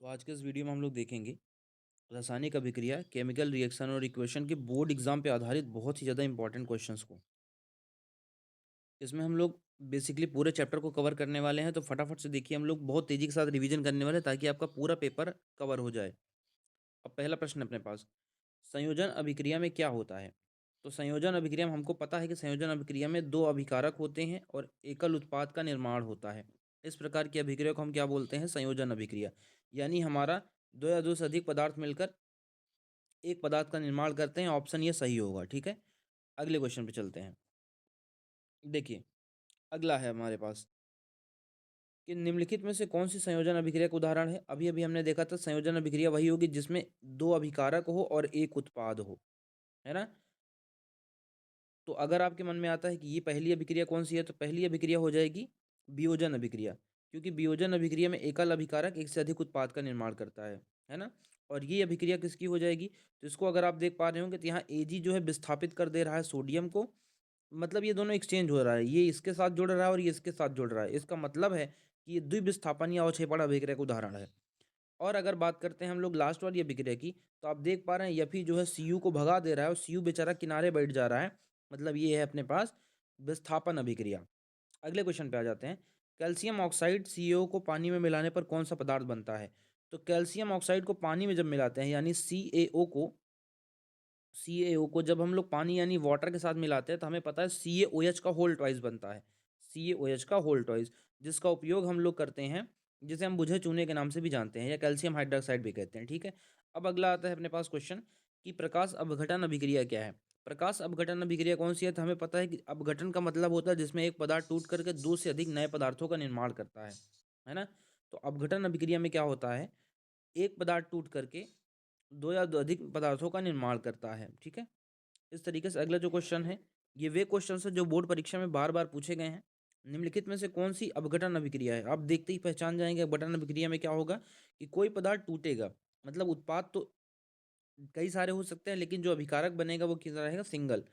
तो आज के इस वीडियो में हम लोग देखेंगे रासायनिक अभिक्रिया, केमिकल रिएक्शन और इक्वेशन के बोर्ड एग्जाम पे आधारित बहुत ही ज़्यादा इंपॉर्टेंट क्वेश्चंस को। इसमें हम लोग बेसिकली पूरे चैप्टर को कवर करने वाले हैं, तो फटाफट से देखिए, हम लोग बहुत तेज़ी के साथ रिवीजन करने वाले हैं ताकि आपका पूरा पेपर कवर हो जाए। अब पहला प्रश्न अपने पास, संयोजन अभिक्रिया में क्या होता है? तो संयोजन अभिक्रिया में हमको पता है कि संयोजन अभिक्रिया में दो अभिकारक होते हैं और एकल उत्पाद का निर्माण होता है। इस प्रकार की अभिक्रिया को हम क्या बोलते हैं? संयोजन अभिक्रिया। यानी हमारा दो या दो से अधिक पदार्थ मिलकर एक पदार्थ का निर्माण करते हैं। ऑप्शन ये सही होगा। ठीक है, अगले क्वेश्चन पे चलते हैं। देखिए, अगला है हमारे पास कि निम्नलिखित में से कौन सी संयोजन अभिक्रिया का उदाहरण है? अभी अभी हमने देखा था संयोजन अभिक्रिया वही होगी जिसमें दो अभिकारक हो और एक उत्पाद हो, है ना। तो अगर आपके मन में आता है कि ये पहली अभिक्रिया कौन सी है, तो पहली अभिक्रिया हो जाएगी वियोजन अभिक्रिया, क्योंकि वियोजन अभिक्रिया में एकल अभिकारक एक से अधिक उत्पाद का निर्माण करता है ना। और ये अभिक्रिया किसकी हो जाएगी? तो इसको अगर आप देख पा रहे होंगे तो यहाँ Ag जो है विस्थापित कर दे रहा है सोडियम को, मतलब ये दोनों एक्सचेंज हो रहा है, ये इसके साथ जुड़ रहा है और ये इसके साथ जुड़ रहा है। इसका मतलब है कि ये द्विविस्थापन या अवक्षेपण अभिक्रिया का उदाहरण है। और अगर बात करते हैं हम लोग लास्ट वाली अभिक्रिया की, तो आप देख पा रहे हैं Fe जो है Cu को भगा दे रहा है और Cu बेचारा किनारे बैठ जा रहा है, मतलब ये है अपने पास विस्थापन अभिक्रिया। अगले क्वेश्चन पे आ जाते हैं। कैल्शियम ऑक्साइड CaO को पानी में मिलाने पर कौन सा पदार्थ बनता है? तो कैल्शियम ऑक्साइड को पानी में जब मिलाते हैं, यानी CaO को जब हम लोग पानी यानी वाटर के साथ मिलाते हैं, तो हमें पता है CaOH का होल ट्वाइस बनता है। CaOH का होल ट्वाइस, जिसका उपयोग हम लोग करते हैं, जिसे हम बुझे चूने के नाम से भी जानते हैं या कैल्शियम हाइड्रोक्साइड भी कहते हैं। ठीक है, अब अगला आता है अपने पास क्वेश्चन कि प्रकाश अपघटन अभिक्रिया क्या है? प्रकाश अपघटन अभिक्रिया कौन सी है? तो हमें पता है कि अपघटन का मतलब होता है जिसमें एक पदार्थ टूट करके दो से अधिक नए पदार्थों का निर्माण करता है ना। तो अपघटन अभिक्रिया में क्या होता है? एक पदार्थ टूट करके दो या दो अधिक पदार्थों का निर्माण करता है। ठीक है, इस तरीके से अगला जो क्वेश्चन है, ये वे क्वेश्चन है जो बोर्ड परीक्षा में बार बार पूछे गए हैं। निम्नलिखित में से कौन सी अपघटन अभिक्रिया है? आप देखते ही पहचान जाएंगे अपघटन अभिक्रिया में क्या होगा कि कोई पदार्थ टूटेगा, मतलब उत्पाद तो कई सारे हो सकते हैं, लेकिन जो अभिकारक बनेगा वो कितना रहेगा? सिंगल,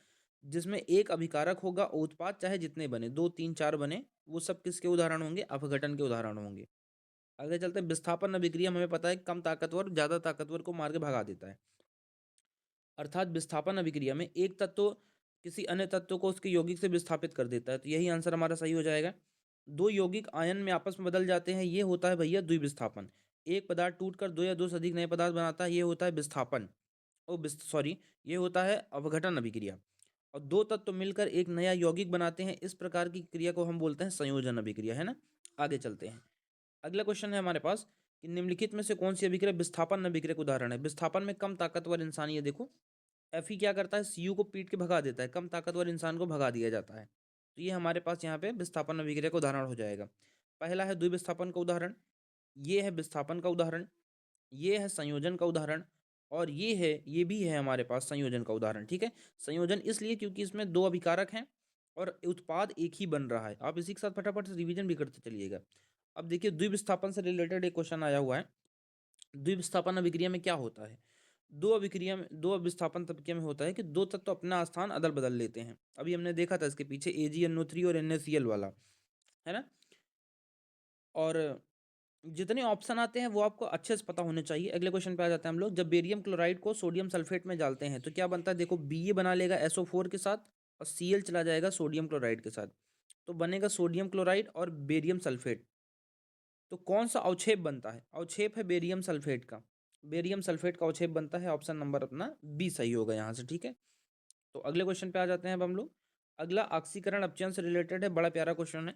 जिसमें एक अभिकारक होगा और उत्पाद चाहे जितने बने, दो तीन चार बने, वो सब किसके उदाहरण होंगे? अपघटन के उदाहरण होंगे। आगे चलते हैं। विस्थापन अभिक्रिया में हमें पता है कम ताकतवर ज्यादा ताकतवर को मार के भगा देता है। अर्थात विस्थापन अभिक्रिया में एक तत्व किसी अन्य तत्व को उसके यौगिक से विस्थापित कर देता है, तो यही आंसर हमारा सही हो जाएगा। दो यौगिक आयन में आपस में बदल जाते हैं, ये होता है भैया द्विविस्थापन। एक पदार्थ टूटकर दो या दो से अधिक नए पदार्थ बनाता है, ये होता है विस्थापन। ओ सॉरी, ये होता है अपघटन अभिक्रिया। और दो तत्व मिलकर एक नया यौगिक बनाते हैं, इस प्रकार की क्रिया को हम बोलते हैं संयोजन अभिक्रिया, है ना। आगे चलते हैं। अगला क्वेश्चन है हमारे पास कि निम्नलिखित में से कौन सी अभिक्रिया विस्थापन अभिक्रिया का उदाहरण है? विस्थापन में कम ताकतवर इंसान, ये देखो Fe क्या करता है? Cu को पीट के भगा देता है, कम ताकतवर इंसान को भगा दिया जाता है। तो ये हमारे पास यहाँ पे विस्थापन अभिक्रिया का उदाहरण हो जाएगा। पहला है द्विविस्थापन का उदाहरण, ये है विस्थापन का उदाहरण, ये है संयोजन का उदाहरण, और ये भी है हमारे पास संयोजन का उदाहरण। ठीक है, संयोजन इसलिए क्योंकि इसमें दो अभिकारक हैं और उत्पाद एक ही बन रहा है। आप इसी के साथ फटाफट से रिवीजन भी करते चलिएगा। अब देखिए, द्विविस्थापन से रिलेटेड एक क्वेश्चन आया हुआ है। द्विविस्थापन अभिक्रिया में क्या होता है? दो विस्थापन प्रक्रिया में होता है कि दो तत्व अपना स्थान अदल बदल लेते हैं। अभी हमने देखा था इसके पीछे AgNO3 और NaCl वाला, है ना। और जितने ऑप्शन आते हैं वो आपको अच्छे से पता होने चाहिए। अगले क्वेश्चन पे आ जाते हैं हम लोग। जब बेरियम क्लोराइड को सोडियम सल्फेट में डालते हैं तो क्या बनता है? देखो, Ba बना लेगा SO4 के साथ और Cl चला जाएगा सोडियम क्लोराइड के साथ, तो बनेगा सोडियम क्लोराइड और बेरियम सल्फेट। तो कौन सा अवक्षेप बनता है? अवक्षेप है बेरियम सल्फेट का। बेरियम सल्फेट का अवक्षेप बनता है। ऑप्शन नंबर अपना बी सही होगा यहाँ से। ठीक है, तो अगले क्वेश्चन पे आ जाते हैं अब हम लोग। अगला ऑक्सीकरण अपचयन से रिलेटेड है, बड़ा प्यारा क्वेश्चन है।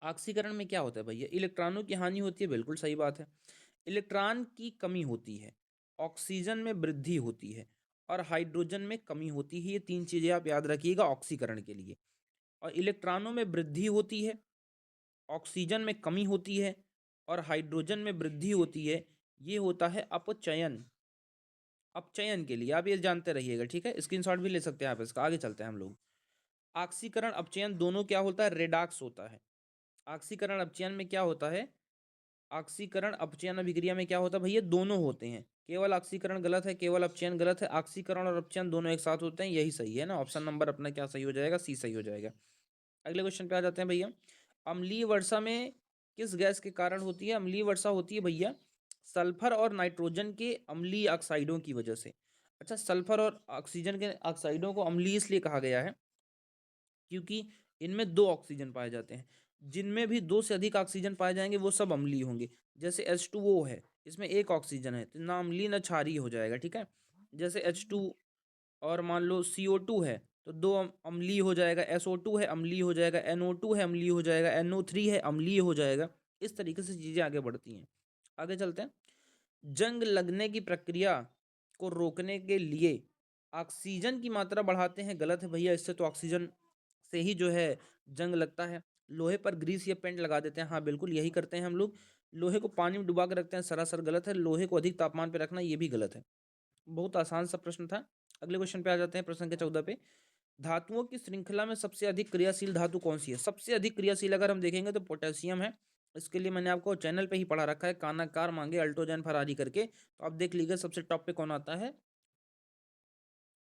ऑक्सीकरण में क्या होता है भैया? इलेक्ट्रॉनों की हानि होती है, बिल्कुल सही बात है। इलेक्ट्रॉन की कमी होती है, ऑक्सीजन में वृद्धि होती है और हाइड्रोजन में कमी होती है। ये तीन चीजें आप याद रखिएगा ऑक्सीकरण के लिए। और इलेक्ट्रॉनों में वृद्धि होती है, ऑक्सीजन में कमी होती है और हाइड्रोजन में वृद्धि होती है। ये होता है अपचयन। अपचयन के लिए आप ये जानते रहिएगा। ठीक है, स्क्रीनशॉट भी ले सकते हैं आप इसका। आगे चलते हैं हम लोग। ऑक्सीकरण अपचयन दोनों क्या होता है? रेडॉक्स होता है। ऑक्सीकरण अपचयन में क्या होता है? ऑक्सीकरण अपचयन अभिक्रिया में क्या होता है भैया? दोनों होते हैं। केवल ऑक्सीकरण गलत है, केवल अपचयन गलत है। ऑक्सीकरण और अपचयन दोनों एक साथ होते हैं, यही सही है ना। ऑप्शन नंबर अपना क्या सही हो जाएगा? सी सही हो जाएगा। अगले क्वेश्चन पे आ जाते हैं भैया। अम्लीय वर्षा में किस गैस के कारण होती है? अम्लीय वर्षा होती है भैया सल्फर और नाइट्रोजन के अम्लीय ऑक्साइडों की वजह से। अच्छा, सल्फर और ऑक्सीजन के ऑक्साइडों को अम्लीय इसलिए कहा गया है क्योंकि इनमें दो ऑक्सीजन पाए जाते हैं। जिनमें भी दो से अधिक ऑक्सीजन पाए जाएंगे वो सब अम्लीय होंगे। जैसे H2O है, इसमें एक ऑक्सीजन है तो ना अम्लीय ना क्षारीय हो जाएगा, ठीक है। जैसे H2 और मान लो CO2 है तो दो अम्लीय हो जाएगा, SO2 है अम्लीय हो जाएगा, NO2 है अम्लीय हो जाएगा, NO3 है अम्लीय हो जाएगा। इस तरीके से चीजें आगे बढ़ती हैं। आगे चलते हैं। जंग लगने की प्रक्रिया को रोकने के लिए ऑक्सीजन की मात्रा बढ़ाते हैं, गलत है भैया। इससे तो ऑक्सीजन से ही जो है जंग लगता है। लोहे पर ग्रीस या पेंट लगा देते हैं, हाँ बिल्कुल यही करते हैं हम लोग। लोहे को पानी में डुबा कर रखते हैं, सरासर गलत है। लोहे को अधिक तापमान पर रखना ये भी गलत है। बहुत आसान सा प्रश्न था। अगले क्वेश्चन पे आ जाते हैं, प्रश्न संख्या 14 पे। धातुओं की श्रृंखला में सबसे अधिक क्रियाशील धातु कौन सी है? सबसे अधिक क्रियाशील अगर हम देखेंगे तो पोटेशियम है। इसके लिए मैंने आपको चैनल पे ही पढ़ा रखा है, कानाकार मांगे अल्टोजैन फरारी करके, तो आप देख लीजिए सबसे टॉप पे कौन आता है,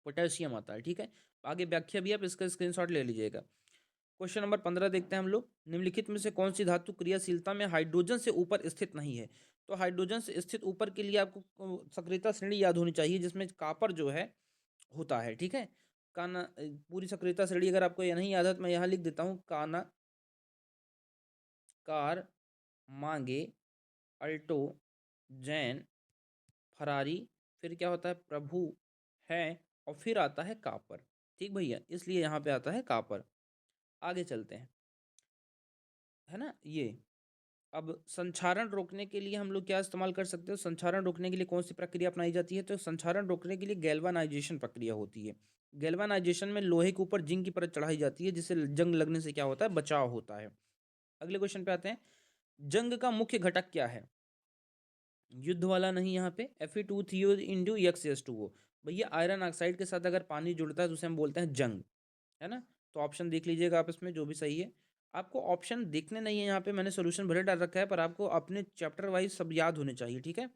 पोटेशियम आता है, ठीक है। आगे व्याख्या भी आप इसका स्क्रीनशॉट ले लीजिएगा। क्वेश्चन नंबर 15 देखते हैं हम लोग। निम्नलिखित में से कौन सी धातु क्रियाशीलता में हाइड्रोजन से ऊपर स्थित नहीं है? तो हाइड्रोजन से स्थित ऊपर के लिए आपको सक्रियता श्रेणी याद होनी चाहिए, जिसमें कापर जो है होता है, ठीक है। काना पूरी सक्रियता श्रेणी अगर आपको यह नहीं याद है तो मैं यहाँ लिख देता हूँ। काना, कार, मांगे, अल्टो, जैन, फरारी, फिर क्या होता है, प्रभु, है, और फिर आता है कापर। ठीक भैया, इसलिए यहाँ पे आता है कापर। आगे चलते हैं, है ना ये। अब संक्षारण रोकने के लिए हम लोग क्या इस्तेमाल कर सकते हो? संक्षारण रोकने के लिए कौन सी प्रक्रिया अपनाई जाती है? तो संक्षारण रोकने के लिए गैल्वानाइजेशन प्रक्रिया होती है। गैल्वानाइजेशन में लोहे के ऊपर जिंक की परत चढ़ाई जाती है, जिससे जंग लगने से क्या होता है, बचाव होता है। अगले क्वेश्चन पे आते हैं। जंग का मुख्य घटक क्या है? युद्ध वाला नहीं यहाँ पे, Fe2CO इंटू X2O। भैया आयरन ऑक्साइड के साथ अगर पानी जुड़ता है तो उसे हम बोलते हैं जंग, है ना। तो ऑप्शन देख लीजिएगा आप इसमें जो भी सही है। आपको ऑप्शन देखने नहीं है यहाँ पे, मैंने सोल्यूशन भले डाल रखा है, पर आपको अपने चैप्टर वाइज सब याद होने चाहिए, ठीक है।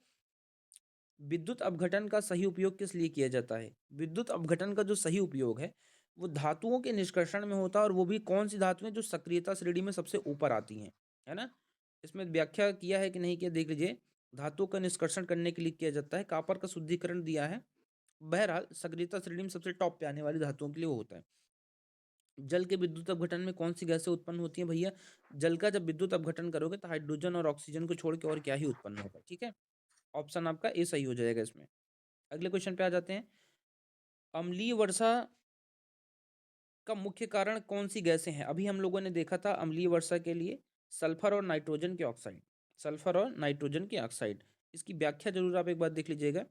विद्युत अपघटन का सही उपयोग किस लिए किया जाता है? विद्युत अपघटन का जो सही उपयोग है वो धातुओं के निष्कर्षण में होता है, और वो भी कौन सी धातुएं जो सक्रियता श्रेणी में सबसे ऊपर आती हैं, है ना। इसमें व्याख्या किया है कि नहीं किया देख लीजिए। धातुओं का निष्कर्षण करने के लिए किया जाता है। कापर का शुद्धिकरण दिया है। बहरहाल सक्रियता श्रेणी में सबसे टॉप पे आने वाली धातुओं के लिए वो होता है। जल के विद्युत अपघटन में कौन सी गैसें उत्पन्न होती हैं? भैया जल का जब विद्युत अपघटन करोगे तो हाइड्रोजन और ऑक्सीजन को छोड़ के और क्या ही उत्पन्न होगा, ठीक है। ऑप्शन आपका ए सही हो जाएगा इसमें। अगले क्वेश्चन पे आ जाते हैं। अम्लीय वर्षा का मुख्य कारण कौन सी गैसें हैं? अभी हम लोगों ने देखा था अम्लीय वर्षा के लिए सल्फर और नाइट्रोजन के ऑक्साइड, सल्फर और नाइट्रोजन के ऑक्साइड। इसकी व्याख्या जरूर आप एक बार देख लीजिएगा।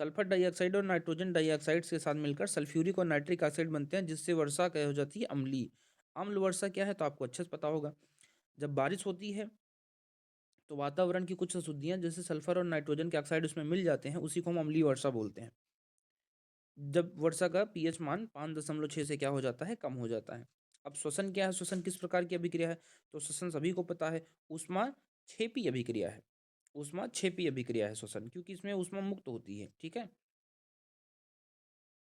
सल्फर डाइऑक्साइड और नाइट्रोजन डाइऑक्साइड के साथ मिलकर सल्फ्यूरिक और नाइट्रिक एसिड बनते हैं, जिससे वर्षा क्या हो जाती है, अम्लीय। अम्ल वर्षा क्या है तो आपको अच्छे से पता होगा। जब बारिश होती है तो वातावरण की कुछ अशुद्धियां जैसे सल्फर और नाइट्रोजन के ऑक्साइड उसमें मिल जाते हैं, उसी को हम अम्लीय वर्षा बोलते हैं। जब वर्षा का पीएच मान 5.6 से क्या हो जाता है, कम हो जाता है। अब श्वसन क्या है? श्वसन किस प्रकार की अभिक्रिया है? तो श्वसन सभी को पता है, ऊष्मा क्षेपी अभिक्रिया है। ऊष्मा क्षेपी अभिक्रिया है श्वसन, क्योंकि इसमें ऊष्मा मुक्त होती है, ठीक है।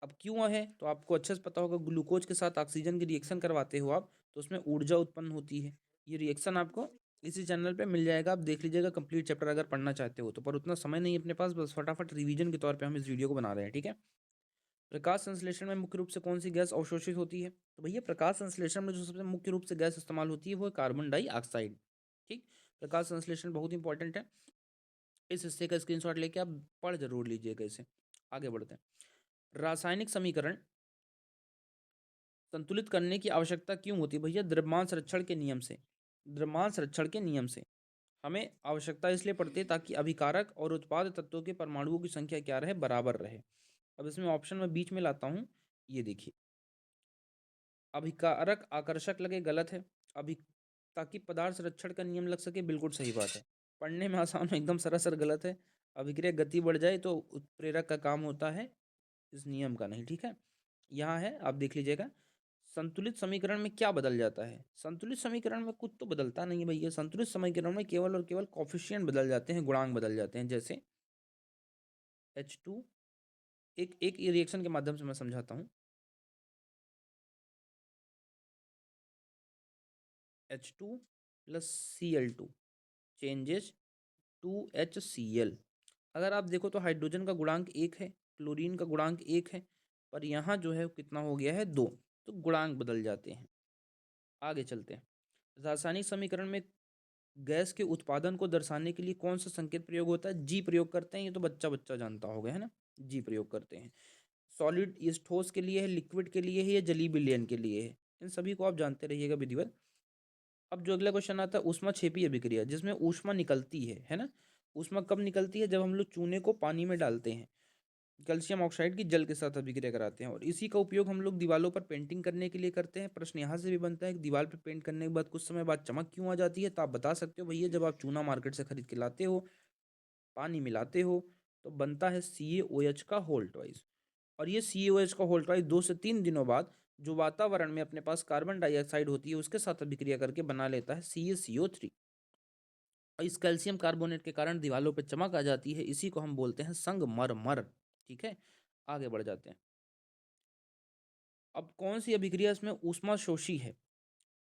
अब क्यों है तो आपको अच्छे से पता होगा। ग्लूकोज के साथ ऑक्सीजन की रिएक्शन करवाते हो आप, तो उसमें ऊर्जा उत्पन्न होती है। ये रिएक्शन आपको इसी चैनल पे मिल जाएगा, आप देख लीजिएगा कंप्लीट चैप्टर अगर पढ़ना चाहते हो तो। पर उतना समय नहीं अपने पास, बस फटाफट रिवीजन के तौर पे हम इस वीडियो को बना रहे हैं, ठीक है। प्रकाश संश्लेषण में मुख्य रूप से कौन सी गैस अवशोषित होती है? तो भैया प्रकाश संश्लेषण में जो सबसे मुख्य रूप से गैस इस्तेमाल होती है वो है कार्बन डाइऑक्साइड, ठीक। प्रकाश संश्लेषण बहुत इंपॉर्टेंट है। इस हिस्से का स्क्रीनशॉट लेके आप पढ़ जरूर लीजिएगा इसे। आगे बढ़ते हैं। रासायनिक समीकरण संतुलित करने की आवश्यकता क्यों होती है? भैया द्रव्यमान संरक्षण के नियम से। द्रव्यमान संरक्षण के नियम से हमें आवश्यकता इसलिए पड़ती है ताकि अभिकारक और उत्पाद तत्वों के परमाणुओं की संख्या क्या रहे, बराबर रहे। अब इसमें ऑप्शन में बीच में लाता हूं, ये देखिए। अभिकारक आकर्षक लगे, गलत है। अभी ताकि पदार्थ संरक्षण का नियम लग सके, बिल्कुल सही बात है। पढ़ने में आसान हो, एकदम सरासर गलत है। अभिक्रिया गति बढ़ जाए तो उत्प्रेरक का काम होता है, इस नियम का नहीं, ठीक है। यहाँ है, आप देख लीजिएगा। संतुलित समीकरण में क्या बदल जाता है? संतुलित समीकरण में कुछ तो बदलता नहीं है भैया। संतुलित समीकरण में केवल और केवल कॉफिशिएंट बदल जाते हैं, गुणांक बदल जाते हैं। जैसे H2, एक एक रिएक्शन के माध्यम से मैं समझाता हूँ। H2 plus Cl2 changes 2HCl। अगर आप देखो तो हाइड्रोजन का गुणांक 1 है, क्लोरीन का गुणांक 1 है, पर यहाँ जो है कितना हो गया है 2, तो गुणांक बदल जाते हैं। आगे चलते हैं। रासायनिक समीकरण में गैस के उत्पादन को दर्शाने के लिए कौन सा संकेत प्रयोग होता है? जी प्रयोग करते हैं, ये तो बच्चा बच्चा जानता होगा, है ना। जी प्रयोग करते हैं। सॉलिड ये ठोस के लिए है, लिक्विड के लिए है, या जलीय विलयन के लिए है? इन सभी को आप जानते रहिएगा विधिवत। अब जो अगला क्वेश्चन आता है ऊष्मा क्षेपी अभिक्रिया, जिसमें ऊष्मा निकलती है ना। ऊष्मा कब निकलती है? जब हम लोग चूने को पानी में डालते हैं, कैल्शियम ऑक्साइड की जल के साथ अभिक्रिया कराते हैं, और इसी का उपयोग हम लोग दीवारों पर पेंटिंग करने के लिए करते हैं। प्रश्न यहाँ से भी बनता है कि दीवार पर पेंट करने के बाद कुछ समय बाद चमक क्यों आ जाती है? तो आप बता सकते हो भैया, जब आप चूना मार्केट से खरीद के लाते हो, पानी मिलाते हो, तो बनता है CaOH का होल्टवाइज, और ये CaOH का होल्टवाइज 2 से 3 दिनों बाद जो वातावरण में अपने पास कार्बन डाइऑक्साइड होती है उसके साथ अभिक्रिया करके बना लेता है CaCO3। और इस कैल्शियम कार्बोनेट के कारण दीवारों पर चमक आ जाती है, इसी को हम बोलते हैं संगमरमर। ठीक है, आगे बढ़ जाते हैं। अब कौन सी अभिक्रिया इसमें ऊष्मा शोषी है?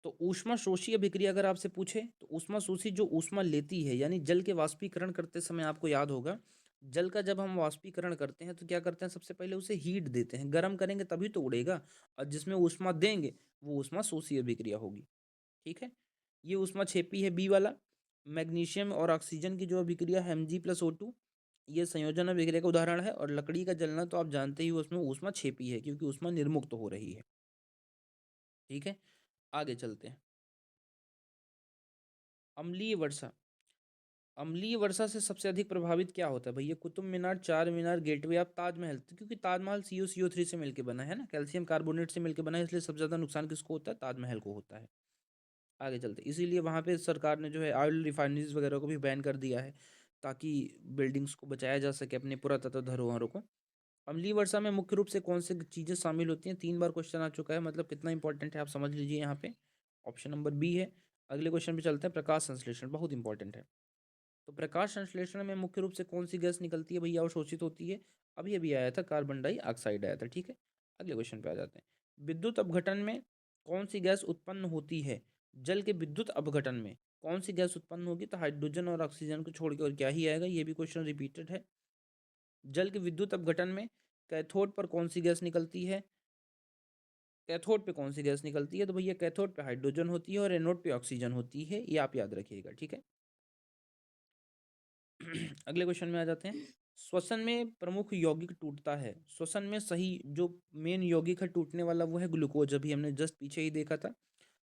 तो ऊष्मा शोषी अभिक्रिया अगर आपसे पूछे तो ऊष्मा शोषी जो ऊष्मा लेती है, यानी जल के वाष्पीकरण करते समय आपको याद होगा, जल का जब हम वाष्पीकरण करते हैं तो क्या करते हैं, सबसे पहले उसे हीट देते हैं, गर्म करेंगे तभी तो उड़ेगा, और जिसमें ऊष्मा देंगे वो ऊष्मा शोषी अभिक्रिया होगी। ठीक है, ये ऊष्मा क्षेपी है बी वाला। मैग्नीशियम और ऑक्सीजन की जो अभिक्रिया है Mg+O2, ये संयोजन अभिक्रिया का उदाहरण है। और लकड़ी का जलना तो आप जानते ही हो, उसमें ऊष्मा क्षेपी है क्योंकि ऊष्मा निर्मुक्त हो रही है। ठीक है, आगे चलते हैं। अम्लीय वर्षा, अम्लीय वर्षा से सबसे अधिक प्रभावित क्या होता है भैया? कुतुब मीनार, चार मीनार, गेटवे ऑफ ताजमहल, तो क्योंकि ताजमहल CO3 से मिलकर बना है ना, कैल्शियम कार्बोनेट से मिलकर बना है, इसलिए सबसे ज्यादा नुकसान किसको होता है? ताजमहल को होता है। आगे चलते, इसीलिए वहाँ पे सरकार ने जो है ऑयल रिफाइनरीज वगैरह को भी बैन कर दिया है, ताकि बिल्डिंग्स को बचाया जा सके, अपने पुरातत्व धरोहरों को। अम्लीय वर्षा में मुख्य रूप से कौन सी चीजें शामिल होती हैं? 3 बार क्वेश्चन आ चुका है, मतलब कितना इंपॉर्टेंट है आप समझ लीजिए यहाँ पे। ऑप्शन नंबर बी है। अगले क्वेश्चन पे चलते हैं। प्रकाश संश्लेषण बहुत इंपॉर्टेंट है। तो प्रकाश संश्लेषण में मुख्य रूप से कौन सी गैस निकलती है भैया, अवशोषित होती है? अभी अभी आया था, कार्बन डाइऑक्साइड आया था। ठीक है, अगले क्वेश्चन पे आ जाते हैं। विद्युत अपघटन में कौन सी गैस उत्पन्न होती है? जल के विद्युत अपघटन में कौन सी गैस उत्पन्न होगी? तो हाइड्रोजन और ऑक्सीजन को छोड़ के और क्या ही आएगा, ये भी क्वेश्चन रिपीटेड है। जल के विद्युत अपघटन में कैथोड पर कौन सी गैस निकलती है? कैथोड पे कौन सी गैस निकलती है? तो भैया कैथोड पे हाइड्रोजन होती है और एनोड पे ऑक्सीजन होती है, ये आप याद रखिएगा। ठीक है, अगले क्वेश्चन में आ जाते हैं। श्वसन में प्रमुख यौगिक टूटता है, श्वसन में सही जो मेन यौगिक है टूटने वाला वो है ग्लूकोज, अभी हमने जस्ट पीछे ही देखा था।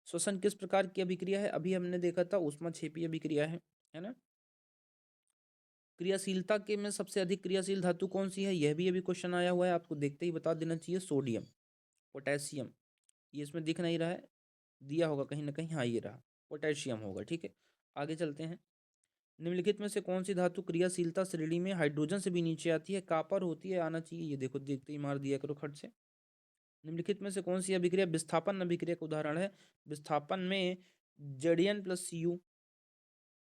श्वसन किस प्रकार की अभिक्रिया है? अभी हमने देखा था ऊष्मा क्षेपी अभिक्रिया है ना। क्रियाशीलता के में सबसे अधिक क्रियाशील धातु कौन सी है? यह भी अभी क्वेश्चन आया हुआ है, आपको देखते ही बता देना चाहिए। सोडियम, पोटेशियम, ये इसमें दिख नहीं रहा है, दिया होगा कहीं ना कहीं, हाँ ये रहा, पोटेशियम होगा। ठीक है, आगे चलते हैं। निम्नलिखित में से कौन सी धातु क्रियाशीलता श्रेणी में हाइड्रोजन से भी नीचे आती है? कापर होती है, आना चाहिए, ये देखो देखते ही मार दिया करो खट से। निम्नलिखित में से कौन सी अभिक्रिया विस्थापन अभिक्रिया का उदाहरण है? विस्थापन में Zn+Cu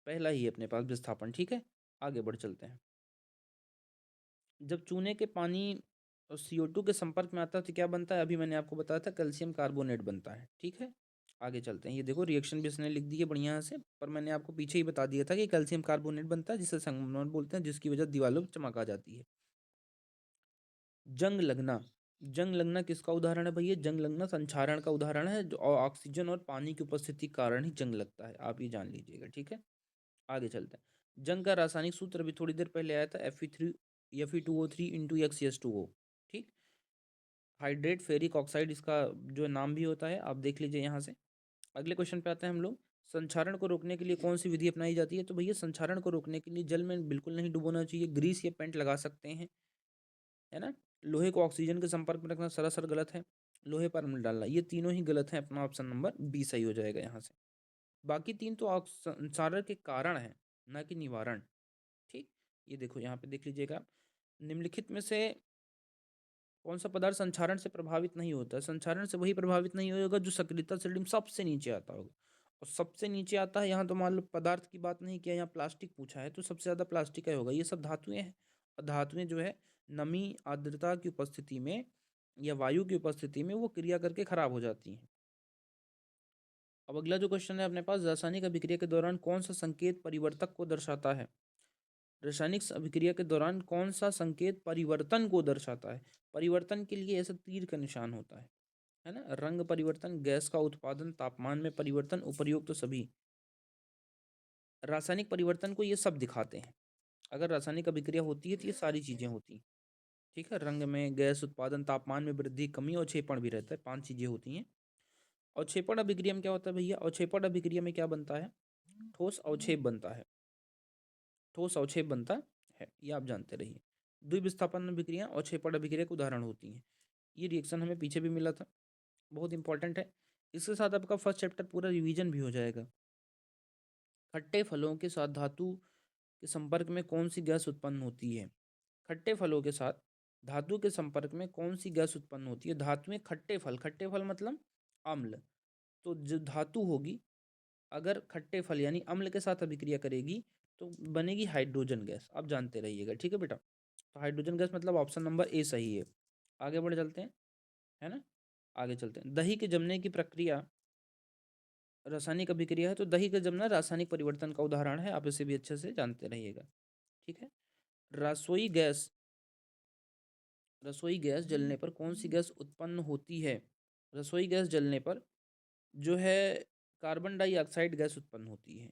पहला ही है अपने पास विस्थापन। ठीक है, आगे बढ़ चलते हैं। जब चूने के पानी और CO2 के संपर्क में आता है तो क्या बनता है? अभी मैंने आपको बताया था, कैल्शियम कार्बोनेट बनता है। ठीक है, आगे चलते हैं। ये देखो रिएक्शन भी इसने लिख दी है बढ़िया से, पर मैंने आपको पीछे ही बता दिया था कि कैल्शियम कार्बोनेट बनता है, जिसे संगमरमर बोलते हैं, जिसकी वजह दीवारों पर चमक आ जाती है। जंग लगना, जंग लगना किसका उदाहरण है भैया? जंग लगना संक्षारण का उदाहरण है, जो ऑक्सीजन और पानी की उपस्थिति के कारण ही जंग लगता है, आप ये जान लीजिएगा। ठीक है, आगे चलते हैं। जंग का रासायनिक सूत्र अभी थोड़ी देर पहले आया था, Fe2O3 × X2SO। ठीक, हाइड्रेट फेरिक ऑक्साइड इसका जो नाम भी होता है, आप देख लीजिए यहाँ से। अगले क्वेश्चन पे आते हैं हम लोग। संक्षारण को रोकने के लिए कौन सी विधि अपनाई जाती है? तो भैया संक्षारण को रोकने के लिए जल में बिल्कुल नहीं डुबोना चाहिए, ग्रीस या पेंट लगा सकते हैं, है ना। लोहे को ऑक्सीजन के संपर्क में रखना सरासर गलत है, लोहे पर अम्ल डालना, ये तीनों ही गलत है, अपना ऑप्शन नंबर बी सही हो जाएगा यहाँ से। बाकी तीन तो संक्षारण के कारण है, ना कि निवारण। ठीक, ये देखो यहाँ पे देख लीजिएगा। निम्नलिखित में से कौन सा पदार्थ संक्षारण से प्रभावित नहीं होता है? संक्षारण से वही प्रभावित नहीं होगा जो सक्रियता श्रेणी में सबसे नीचे आता होगा, और सबसे नीचे आता है यहाँ, तो मान लो पदार्थ की बात नहीं किया, यहाँ प्लास्टिक पूछा है, तो सबसे ज़्यादा प्लास्टिक का होगा। ये सब धातुएं हैं, और धातुएं जो है नमी आर्द्रता की उपस्थिति में या वायु की उपस्थिति में वो क्रिया करके खराब हो जाती हैं। अब अगला जो क्वेश्चन है अपने पास, रासायनिक अभिक्रिया के दौरान कौन सा संकेत परिवर्तक को दर्शाता है? रासायनिक अभिक्रिया के दौरान कौन सा संकेत परिवर्तन को दर्शाता है? परिवर्तन के लिए ऐसा तीर का निशान होता है ना? रंग परिवर्तन, गैस का उत्पादन, तापमान में परिवर्तन, उपर्युक्त तो सभी। रासायनिक परिवर्तन को ये सब दिखाते हैं। अगर रासायनिक अभिक्रिया होती है तो ये सारी चीजें होती हैं। ठीक है, रंग में, गैस उत्पादन, तापमान में वृद्धि, कमी और क्षेपण भी रहता है, 5 चीजें होती हैं। अवक्षेपण अभिक्रिया में क्या होता है भैया? अवक्षेपण अभिक्रिया में क्या बनता है? ठोस अवक्षेप बनता है। ठोस अवक्षेप बनता है, ये आप जानते रहिए। द्विविस्थापन अभिक्रिया अवक्षेपण अभिक्रिया के उदाहरण होती हैं। ये रिएक्शन हमें पीछे भी मिला था, बहुत इंपॉर्टेंट है। इसके साथ आपका फर्स्ट चैप्टर पूरा रिवीजन भी हो जाएगा। खट्टे फलों के साथ धातु के संपर्क में कौन सी गैस उत्पन्न होती है? खट्टे फलों के साथ धातु के संपर्क में कौन सी गैस उत्पन्न होती है? धातु में खट्टे फल मतलब अम्ल। तो जो धातु होगी, अगर खट्टे फल यानी अम्ल के साथ अभिक्रिया करेगी तो बनेगी हाइड्रोजन गैस। आप जानते रहिएगा, ठीक है बेटा। तो हाइड्रोजन गैस मतलब ऑप्शन नंबर ए सही है। आगे बढ़ चलते हैं, है ना। आगे चलते हैं। दही के जमने की प्रक्रिया रासायनिक अभिक्रिया है, तो दही का जमना रासायनिक परिवर्तन का उदाहरण है। आप इसे भी अच्छे से जानते रहिएगा, ठीक है। रसोई गैस रसोई गैस जलने पर कौन सी गैस उत्पन्न होती है? रसोई गैस जलने पर जो है कार्बन डाइऑक्साइड गैस उत्पन्न होती है,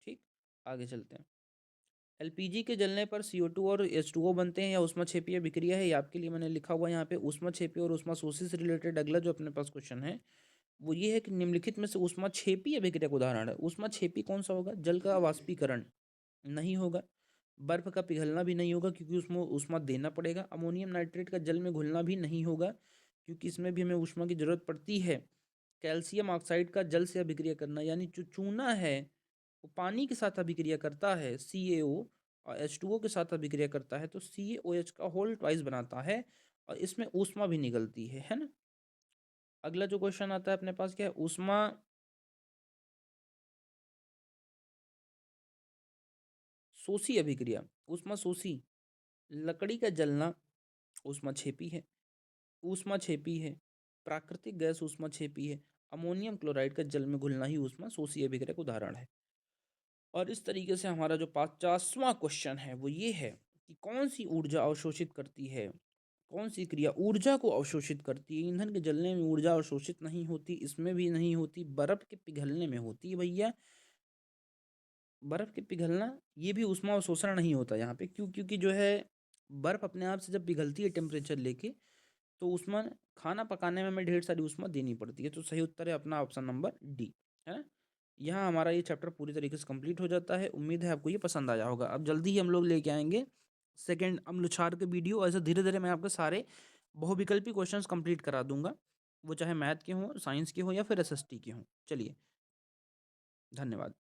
ठीक। आगे चलते हैं। एलपीजी के जलने पर CO2 और H2O बनते हैं या ऊष्माक्षेपीय अभिक्रिया है? ये आपके लिए मैंने लिखा हुआ है यहाँ पे, ऊष्माक्षेपी और ऊष्माशोषी से रिलेटेड अगला जो अपने पास क्वेश्चन है वो ये है कि निम्नलिखित में से ऊष्माक्षेपी अभिक्रिया का उदाहरण है। ऊष्माक्षेपी कौन सा होगा? जल का वाष्पीकरण नहीं होगा, बर्फ का पिघलना भी नहीं होगा क्योंकि उसमें ऊष्मा देना पड़ेगा। अमोनियम नाइट्रेट का जल में घुलना भी नहीं होगा क्योंकि इसमें भी हमें ऊष्मा की जरूरत पड़ती है। कैल्शियम ऑक्साइड का जल से अभिक्रिया करना, यानी जो चूना है वो पानी के साथ अभिक्रिया करता है, CaO, और H2O के साथ अभिक्रिया करता है तो CaOH का होल ट्वाइस बनाता है और इसमें ऊष्मा भी निकलती है ना। अगला जो क्वेश्चन आता है अपने पास क्या है? ऊष्मा शोषी अभिक्रिया। ऊष्मा शोषी, लकड़ी का जलना ऊष्माक्षेपी है, ऊष्माक्षेपी है। प्राकृतिक गैस ऊष्माक्षेपी है। अमोनियम क्लोराइड का जल में घुलना ही ऊष्मा शोषी अभिक्रिया का उदाहरण है। और इस तरीके से हमारा जो 50वां क्वेश्चन है वो ये है कि कौन सी ऊर्जा अवशोषित करती है? कौन सी क्रिया ऊर्जा को अवशोषित करती है? ईंधन के जलने में ऊर्जा अवशोषित नहीं होती, इसमें भी नहीं होती, बर्फ के पिघलने में होती है भैया। बर्फ के पिघलना ये भी ऊष्मा अवशोषण नहीं होता यहाँ पे, क्यों? क्योंकि जो है बर्फ अपने आप से जब पिघलती है टेम्परेचर लेके तो ऊष्मा, खाना पकाने में हमें ढेर सारी ऊष्मा देनी पड़ती है। तो सही उत्तर है अपना ऑप्शन नंबर डी, है ना। यहाँ हमारा ये चैप्टर पूरी तरीके से कंप्लीट हो जाता है। उम्मीद है आपको ये पसंद आया होगा। अब जल्दी ही हम लोग लेके आएंगे सेकंड अम्ल क्षार के वीडियो। ऐसे धीरे धीरे मैं आपके सारे बहुविकल्पी क्वेश्चंस कंप्लीट करा दूंगा, वो चाहे मैथ के हों, साइंस के हों या फिर SST के हों। चलिए, धन्यवाद।